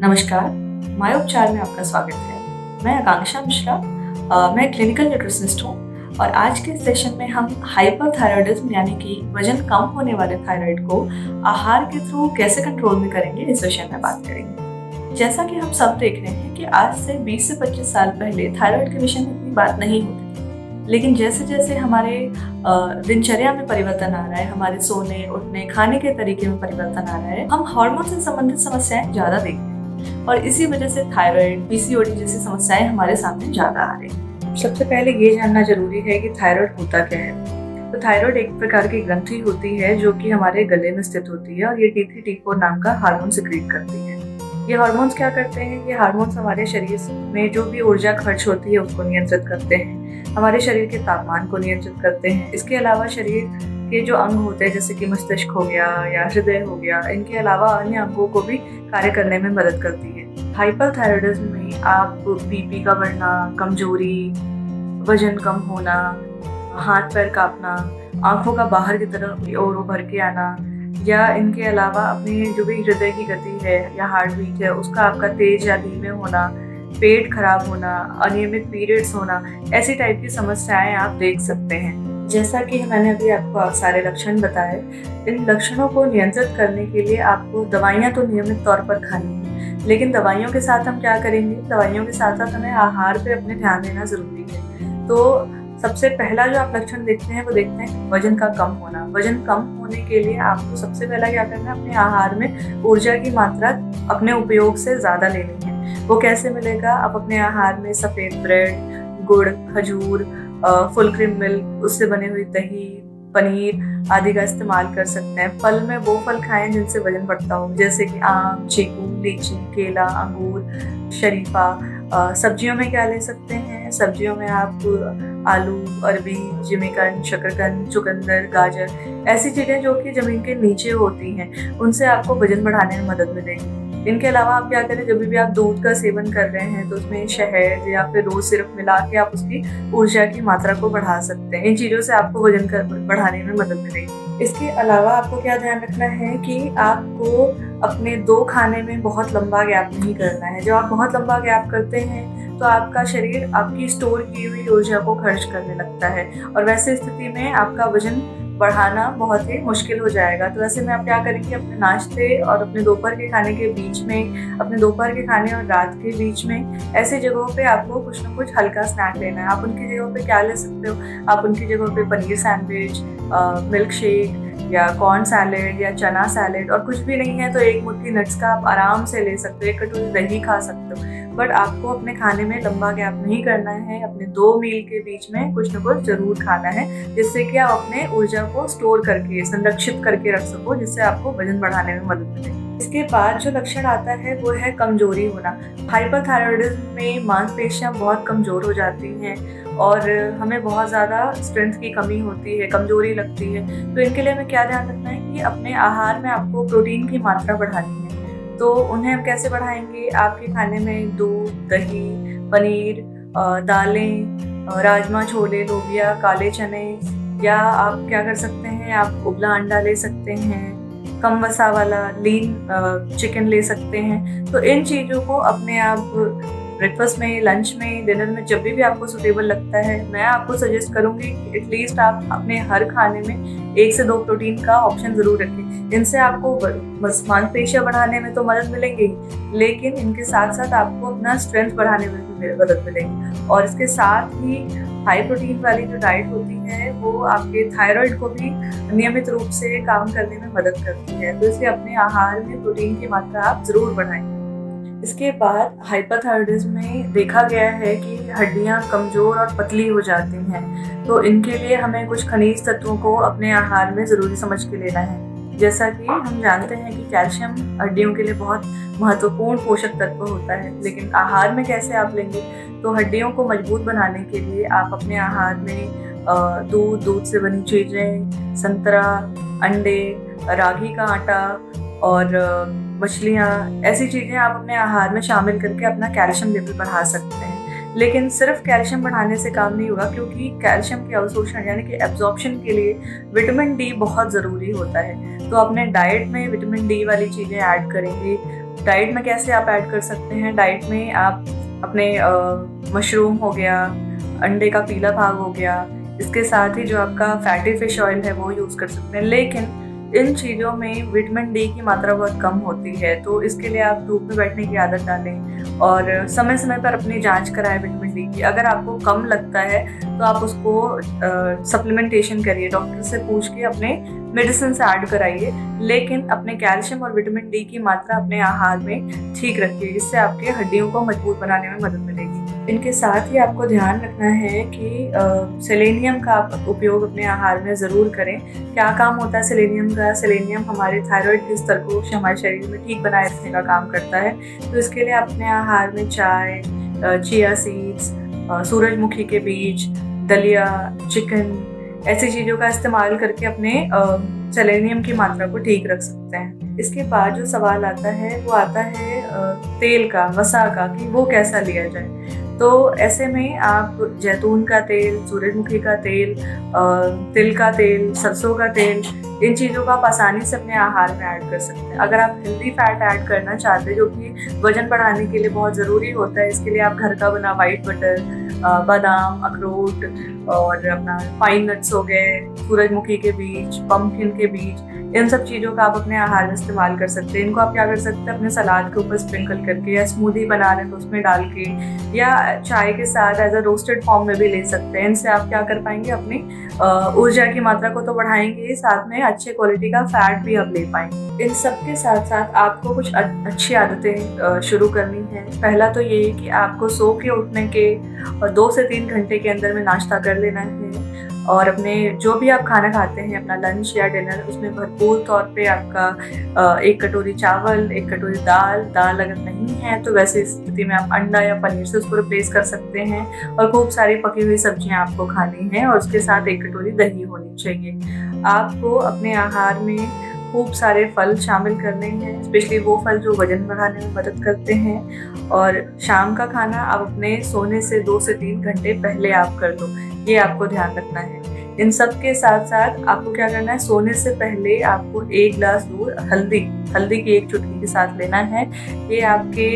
नमस्कार, माय उपचार में आपका स्वागत है। मैं आकांक्षा मिश्रा, मैं क्लिनिकल न्यूट्रिशनिस्ट हूँ और आज के सेशन में हम हाइपरथायरॉयडिज्म यानी कि वजन कम होने वाले थायराइड को आहार के थ्रू कैसे कंट्रोल में करेंगे, इस विषय में बात करेंगे। जैसा कि हम सब देख रहे हैं कि आज से 20 से 25 साल पहले थायराइड के विषय में इतनी बात नहीं होती थी, लेकिन जैसे जैसे हमारे दिनचर्या में परिवर्तन आ रहा है, हमारे सोने उठने खाने के तरीके में परिवर्तन आ रहा है, हम हार्मोन से संबंधित समस्याएं ज़्यादा देख रहे हैं और इसी वजह से थायराइड, पीसीओडी जैसी समस्याएं हमारे सामने ज़्यादा आ रही हैं। सबसे पहले ये जानना जरूरी है कि थायराइड होता क्या है। तो थायराइड एक प्रकार की ग्रंथि होती है जो कि हमारे गले में स्थित होती है और ये T3 T4 नाम का हार्मोन सिक्रीट करती है। ये हार्मोन्स क्या करते हैं? ये हार्मोन्स हमारे शरीर में जो भी ऊर्जा खर्च होती है उसको नियंत्रित करते हैं, हमारे शरीर के तापमान को नियंत्रित करते हैं। इसके अलावा शरीर के जो अंग होते हैं जैसे कि मस्तिष्क हो गया या हृदय हो गया, इनके अलावा अन्य अंगों को भी कार्य करने में मदद करती है। हाइपरथायरॉयडिज्म में आप बीपी का बढ़ना, कमजोरी, वजन कम होना, हाथ पैर कांपना, आंखों का बाहर की तरफ और उभर के आना, या इनके अलावा अपनी जो भी हृदय की गति है या हार्ट बीट है उसका आपका तेज या धीमे होना, पेट खराब होना, अनियमित पीरियड्स होना, ऐसी टाइप की समस्याएं आप देख सकते हैं। जैसा कि मैंने अभी आपको सारे लक्षण बताए, इन लक्षणों को नियंत्रित करने के लिए आपको दवाइयाँ तो नियमित तौर पर खानी है, लेकिन दवाइयों के साथ हम क्या करेंगे? दवाइयों के साथ साथ हमें आहार पे अपने ध्यान देना जरूरी है। तो सबसे पहला जो आप लक्षण देखते हैं वो देखते हैं वजन का कम होना। वजन कम होने के लिए आपको सबसे पहला क्या करना है? अपने आहार में ऊर्जा की मात्रा अपने उपयोग से ज़्यादा लेनी है। वो कैसे मिलेगा? आप अपने आहार में सफ़ेद ब्रेड, गुड़, खजूर, फुल क्रीम मिल्क, उससे बनी हुई दही, पनीर आदि का इस्तेमाल कर सकते हैं। फल में वो फल खाएं जिनसे वजन बढ़ता हो, जैसे कि आम, चीकू, लीची, केला, अंगूर, शरीफा। सब्जियों में क्या ले सकते हैं? सब्जियों में आप आलू, अरबी, जिमीकंद, शकरकंद, चुकंदर, गाजर, ऐसी चीज़ें जो कि ज़मीन के नीचे होती हैं, उनसे आपको वजन बढ़ाने में मदद मिलेगी। इनके अलावा आप क्या करें? जब भी आप दूध का सेवन कर रहे हैं तो उसमें शहद या फिर रोज सिरप मिला के आप उसकी ऊर्जा की मात्रा को बढ़ा सकते हैं। इन चीज़ों से आपको वजन बढ़ाने में मदद मिलेगी। इसके अलावा आपको क्या ध्यान रखना है कि आपको अपने 2 खाने में बहुत लंबा गैप नहीं करना है। जब आप बहुत लंबा गैप करते हैं तो आपका शरीर आपकी स्टोर की हुई ऊर्जा को खर्च करने लगता है और वैसे स्थिति में आपका वजन बढ़ाना बहुत ही मुश्किल हो जाएगा। तो ऐसे में आप क्या करेंगे? अपने नाश्ते और अपने दोपहर के खाने के बीच में, अपने दोपहर के खाने और रात के बीच में ऐसे जगहों पे आपको कुछ ना कुछ हल्का स्नैक लेना है। आप उनकी जगहों पे क्या ले सकते हो? आप उनकी जगहों पे पनीर सैंडविच, मिल्क शेक या कॉर्न सैलेड या चना सैलेड, और कुछ भी नहीं है तो एक मुट्ठी नट्स का आप आराम से ले सकते हो, एक कटोरी दही खा सकते हो। बट आपको अपने खाने में लंबा गैप नहीं करना है। अपने 2 मील के बीच में कुछ न कुछ जरूर खाना है, जिससे कि आप अपने ऊर्जा को स्टोर करके, संरक्षित करके रख सको, जिससे आपको वजन बढ़ाने में मदद मिले। इसके बाद जो लक्षण आता है वो है कमजोरी होना। हाइपरथायरॉयडिज्म में मांसपेशियां बहुत कमजोर हो जाती हैं और हमें बहुत ज़्यादा स्ट्रेंथ की कमी होती है, कमजोरी लगती है। तो इनके लिए हमें क्या ध्यान रखना है कि अपने आहार में आपको प्रोटीन की मात्रा बढ़ानी है। तो उन्हें हम कैसे बढ़ाएंगे? आपके खाने में दूध, दही, पनीर, दालें, राजमा, छोले, लोबिया, काले चने, या आप क्या कर सकते हैं? आप उबला अंडा ले सकते हैं, कम वसा वाला लीन चिकन ले सकते हैं। तो इन चीज़ों को अपने आप ब्रेकफास्ट में, लंच में, डिनर में, जब भी आपको सूटेबल लगता है, मैं आपको सजेस्ट करूंगी कि एटलीस्ट आप अपने हर खाने में 1 से 2 प्रोटीन का ऑप्शन ज़रूर रखें। इनसे आपको मांसपेशियां बढ़ाने में तो मदद मिलेंगी, लेकिन इनके साथ साथ आपको अपना स्ट्रेंथ बढ़ाने में भी मदद मिलेगी। और इसके साथ ही हाई प्रोटीन वाली जो डाइट होती है वो आपके थायराइड को भी नियमित रूप से काम करने में मदद करती है। तो इसलिए अपने आहार में प्रोटीन की मात्रा आप ज़रूर बढ़ाएं। इसके बाद हाइपरथायरॉयडिज्म में देखा गया है कि हड्डियां कमज़ोर और पतली हो जाती हैं, तो इनके लिए हमें कुछ खनिज तत्वों को अपने आहार में ज़रूरी समझ के लेना है। जैसा कि हम जानते हैं कि कैल्शियम हड्डियों के लिए बहुत महत्वपूर्ण पोषक तत्व होता है, लेकिन आहार में कैसे आप लेंगे? तो हड्डियों को मजबूत बनाने के लिए आप अपने आहार में दूध से बनी चीज़ें, संतरा, अंडे, रागी का आटा और मछलियाँ, ऐसी चीज़ें आप अपने आहार में शामिल करके अपना कैल्शियम लेवल बढ़ा सकते हैं। लेकिन सिर्फ कैल्शियम बढ़ाने से काम नहीं होगा, क्योंकि कैल्शियम के अवशोषण यानी कि एब्जॉर्प्शन के लिए विटामिन डी बहुत ज़रूरी होता है। तो अपने डाइट में विटामिन डी वाली चीज़ें ऐड करेंगे, डाइट में कैसे आप ऐड कर सकते हैं? डाइट में आप अपने मशरूम हो गया, अंडे का पीला भाग हो गया, इसके साथ ही जो आपका फैटी फिश ऑयल है वो यूज़ कर सकते हैं। लेकिन इन चीज़ों में विटामिन डी की मात्रा बहुत कम होती है, तो इसके लिए आप धूप में बैठने की आदत डालें और समय समय पर अपनी जांच कराएं विटामिन डी की। अगर आपको कम लगता है तो आप उसको सप्लीमेंटेशन करिए, डॉक्टर से पूछ के अपने मेडिसिन से ऐड कराइए, लेकिन अपने कैल्शियम और विटामिन डी की मात्रा अपने आहार में ठीक रखिए। इससे आपके हड्डियों को मजबूत बनाने में मदद मिलेगी। इनके साथ ही आपको ध्यान रखना है कि सेलेनियम का आप उपयोग अपने आहार में ज़रूर करें। क्या काम होता है सेलेनियम का? सेलेनियम हमारे थायराइड के स्तर को हमारे शरीर में ठीक बनाए रखने का काम करता है। तो इसके लिए अपने आहार में चाय, चिया सीड्स, सूरजमुखी के बीज, दलिया, चिकन, ऐसी चीज़ों का इस्तेमाल करके अपने सेलेनियम की मात्रा को ठीक रख सकते हैं। इसके बाद जो सवाल आता है वो आता है तेल का, वसा का, कि वो कैसा लिया जाए। तो ऐसे में आप जैतून का तेल, सूरजमुखी का तेल, तिल का तेल, सरसों का तेल, इन चीज़ों को आप आसानी से अपने आहार में ऐड कर सकते हैं। अगर आप हेल्दी फैट ऐड करना चाहते हैं जो कि वजन बढ़ाने के लिए बहुत ज़रूरी होता है, इसके लिए आप घर का बना वाइट बटर, बादाम, अखरोट और अपना पाइन नट्स हो गए, सूरजमुखी के बीज, पम्पकिन के बीज, इन सब चीज़ों का आप अपने आहार में इस्तेमाल कर सकते हैं। इनको आप क्या कर सकते हैं, अपने सलाद के ऊपर स्प्रिंकल करके, या स्मूदी बना रहे हैं तो उसमें डाल के, या चाय के साथ एज अ रोस्टेड फॉर्म में भी ले सकते हैं। इनसे आप क्या कर पाएंगे, अपनी ऊर्जा की मात्रा को तो बढ़ाएंगे ही, साथ में अच्छे क्वालिटी का फैट भी आप ले पाएंगे। इन सब के साथ साथ आपको कुछ अच्छी आदतें शुरू करनी है। पहला तो ये कि आपको सो के उठने के 2 से 3 घंटे के अंदर में नाश्ता कर लेना है, और अपने जो भी आप खाना खाते हैं, अपना लंच या डिनर, उसमें भरपूर तौर पे आपका 1 कटोरी चावल, 1 कटोरी दाल अगर नहीं है तो वैसे स्थिति में आप अंडा या पनीर से उसको रिप्लेस कर सकते हैं, और खूब सारी पकी हुई सब्जियां आपको खानी हैं, और उसके साथ 1 कटोरी दही होनी चाहिए। आपको अपने आहार में खूब सारे फल शामिल करने हैं, स्पेशली वो फल जो वजन बढ़ाने में मदद करते हैं। और शाम का खाना आप अपने सोने से 2 से 3 घंटे पहले आप कर लो, ये आपको ध्यान रखना है। इन सब के साथ साथ आपको क्या करना है, सोने से पहले आपको 1 गिलास दूध हल्दी की 1 चुटकी के साथ लेना है। ये आपके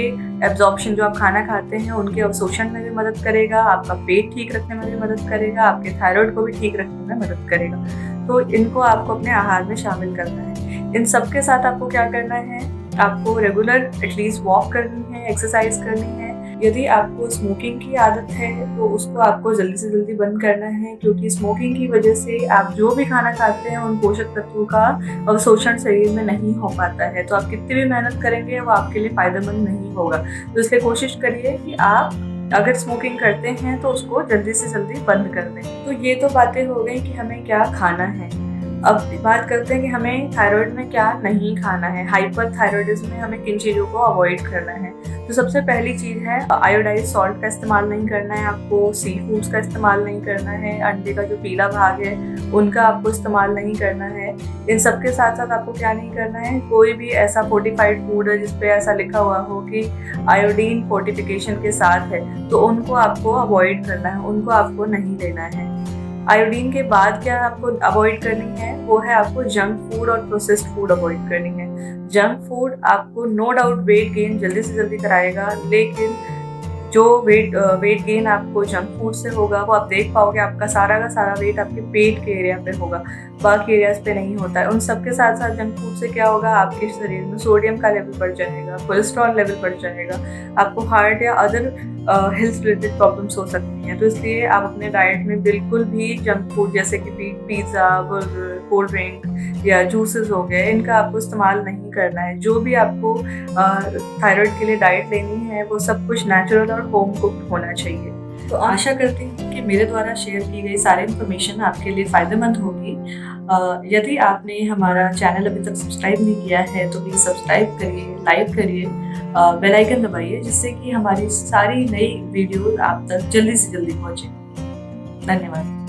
एब्जॉर्प्शन, जो आप खाना खाते हैं उनके अवशोषण में भी मदद करेगा, आपका पेट ठीक रखने में भी मदद करेगा, आपके थायराइड को भी ठीक रखने में मदद करेगा। तो इनको आपको अपने आहार में शामिल करना है। इन सब के साथ आपको क्या करना है, आपको रेगुलर एटलीस्ट वॉक करनी है, एक्सरसाइज करनी है। यदि आपको स्मोकिंग की आदत है तो उसको आपको जल्दी से जल्दी बंद करना है, क्योंकि स्मोकिंग की वजह से आप जो भी खाना खाते हैं उन पोषक तत्वों का अवशोषण शरीर में नहीं हो पाता है। तो आप कितनी भी मेहनत करेंगे वो आपके लिए फ़ायदेमंद नहीं होगा। तो इसलिए कोशिश करिए कि आप अगर स्मोकिंग करते हैं तो उसको जल्दी से जल्दी बंद कर दें। तो ये तो बातें हो गई कि हमें क्या खाना है। अब बात करते हैं कि हमें थायराइड में क्या नहीं खाना है, हाइपर थायराइडिज्म में हमें किन चीज़ों को अवॉइड करना है। तो सबसे पहली चीज़ है आयोडाइज सॉल्ट का इस्तेमाल नहीं करना है, आपको सी फूड्स का इस्तेमाल नहीं करना है, अंडे का जो पीला भाग है उनका आपको इस्तेमाल नहीं करना है। इन सब के साथ साथ आपको क्या नहीं करना है, कोई भी ऐसा फोर्टिफाइड फूड है जिसपे ऐसा लिखा हुआ हो कि आयोडीन फोर्टिफिकेशन के साथ है, तो उनको आपको अवॉइड करना है, उनको आपको नहीं लेना है। आयोडीन के बाद क्या आपको अवॉइड करनी है, वो है आपको जंक फूड और प्रोसेस्ड फूड अवॉइड करनी है। जंक फूड आपको नो डाउट वेट गेन जल्दी से जल्दी कराएगा, लेकिन जो वेट गेन आपको जंक फूड से होगा वो आप देख पाओगे, आपका सारा का सारा वेट आपके पेट के एरिया पे होगा, बाकी एरियाज पे नहीं होता है। उन सब के साथ साथ जंक फूड से क्या होगा, आपके शरीर में सोडियम का लेवल बढ़ जाएगा, कोलेस्ट्रॉल लेवल बढ़ जाएगा, आपको हार्ट या अदर हेल्थ रिलेटेड प्रॉब्लम्स हो सकती हैं। तो इसलिए आप अपने डाइट में बिल्कुल भी जंक फूड जैसे कि पिज़्ज़ा, बर्गर, कोल्ड ड्रिंक या जूसेस हो गए, इनका आपको इस्तेमाल नहीं करना है। जो भी आपको थायराइड के लिए डाइट लेनी है वो सब कुछ नेचुरल और होम कुक्ड होना चाहिए। तो आशा करती हूँ कि मेरे द्वारा शेयर की गई सारी इन्फॉर्मेशन आपके लिए फ़ायदेमंद होगी। यदि आपने हमारा चैनल अभी तक सब्सक्राइब नहीं किया है तो प्लीज़ सब्सक्राइब करिए, लाइक करिए, बेल आइकन दबाइए, जिससे कि हमारी सारी नई वीडियोस आप तक जल्दी से जल्दी पहुँचे। धन्यवाद।